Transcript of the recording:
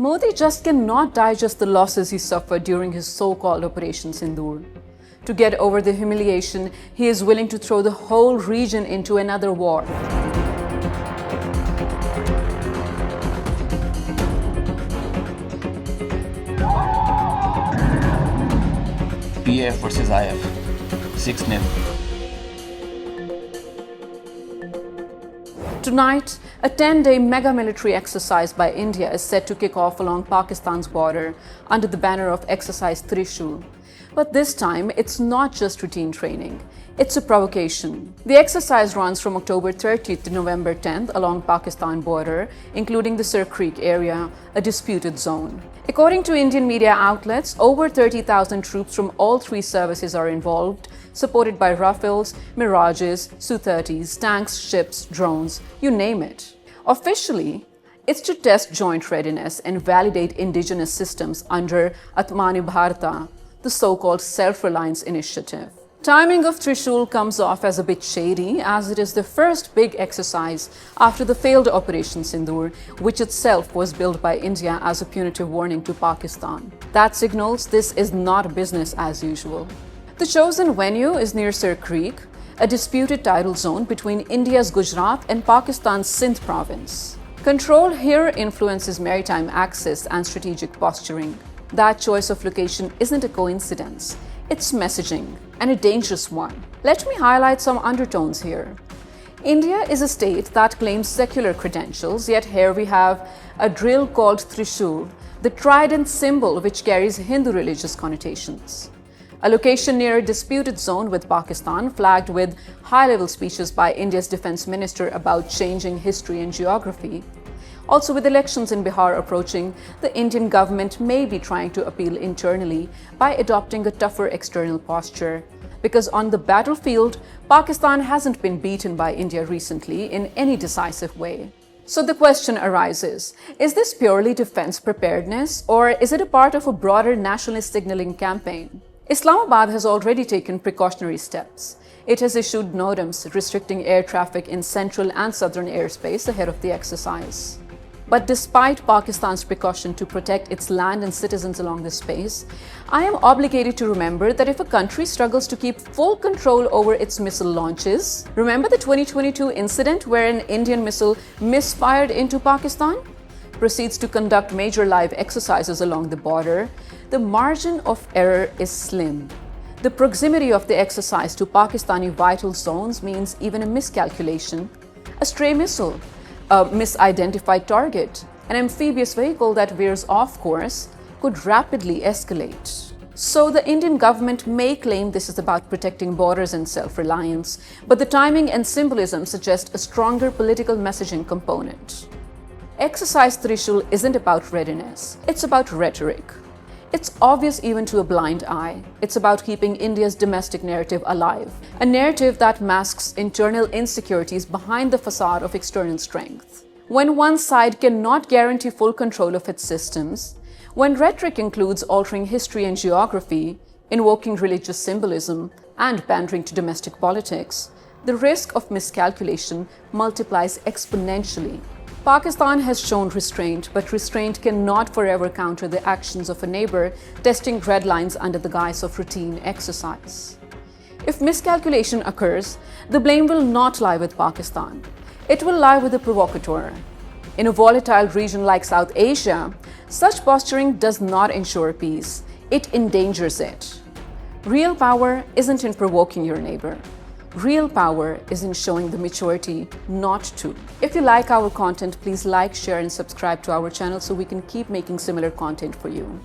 Modi just cannot digest the losses he suffered during his so-called Operation Sindoor. To get over the humiliation, he is willing to throw the whole region into another war. PF versus IF, 6-0. Tonight, a 10-day mega military exercise by India is set to kick off along Pakistan's border under the banner of Exercise Trishul. But this time, it's not just routine training. It's a provocation. The exercise runs from October 30th to November 10th along Pakistan border, including the Sir Creek area, a disputed zone. According to Indian media outlets, over 30,000 troops from all three services are involved, supported by Rafales, Mirages, Su-30s, tanks, ships, drones, you name it. Officially, it's to test joint readiness and validate indigenous systems under Atmani Bharata, the so-called self-reliance initiative. Timing of Trishul comes off as a bit shady, as it is the first big exercise after the failed Operation Sindoor, which itself was billed by India as a punitive warning to Pakistan. That signals this is not business as usual. The chosen venue is near Sir Creek, a disputed tidal zone between India's Gujarat and Pakistan's Sindh province. Control here influences maritime access and strategic posturing. That choice of location isn't a coincidence. It's messaging, and a dangerous one. Let me highlight some undertones here. India is a state that claims secular credentials, yet here we have a drill called Trishul, the trident symbol which carries Hindu religious connotations. A location near a disputed zone with Pakistan, flagged with high-level speeches by India's defense minister about changing history and geography. Also, with elections in Bihar approaching, the Indian government may be trying to appeal internally by adopting a tougher external posture. Because on the battlefield, Pakistan hasn't been beaten by India recently in any decisive way. So the question arises, is this purely defense preparedness, or is it a part of a broader nationalist signaling campaign? Islamabad has already taken precautionary steps. It has issued NOTAMs restricting air traffic in central and southern airspace ahead of the exercise. But despite Pakistan's precaution to protect its land and citizens along this space, I am obligated to remember that if a country struggles to keep full control over its missile launches, remember the 2022 incident where an Indian missile misfired into Pakistan? Proceeds to conduct major live exercises along the border, the margin of error is slim. The proximity of the exercise to Pakistani vital zones means even a miscalculation, a stray missile, a misidentified target, an amphibious vehicle that veers off course could rapidly escalate. So the Indian government may claim this is about protecting borders and self-reliance, but the timing and symbolism suggest a stronger political messaging component. Exercise Trishul isn't about readiness, it's about rhetoric. It's obvious even to a blind eye. It's about keeping India's domestic narrative alive, a narrative that masks internal insecurities behind the facade of external strength. When one side cannot guarantee full control of its systems, when rhetoric includes altering history and geography, invoking religious symbolism, and pandering to domestic politics, the risk of miscalculation multiplies exponentially. Pakistan has shown restraint, but restraint cannot forever counter the actions of a neighbor testing red lines under the guise of routine exercise. If miscalculation occurs, the blame will not lie with Pakistan. It will lie with the provocateur. In a volatile region like South Asia, such posturing does not ensure peace. It endangers it. Real power isn't in provoking your neighbor. Real power is in showing the maturity not to. If you like our content, please like, share, and subscribe to our channel so we can keep making similar content for you.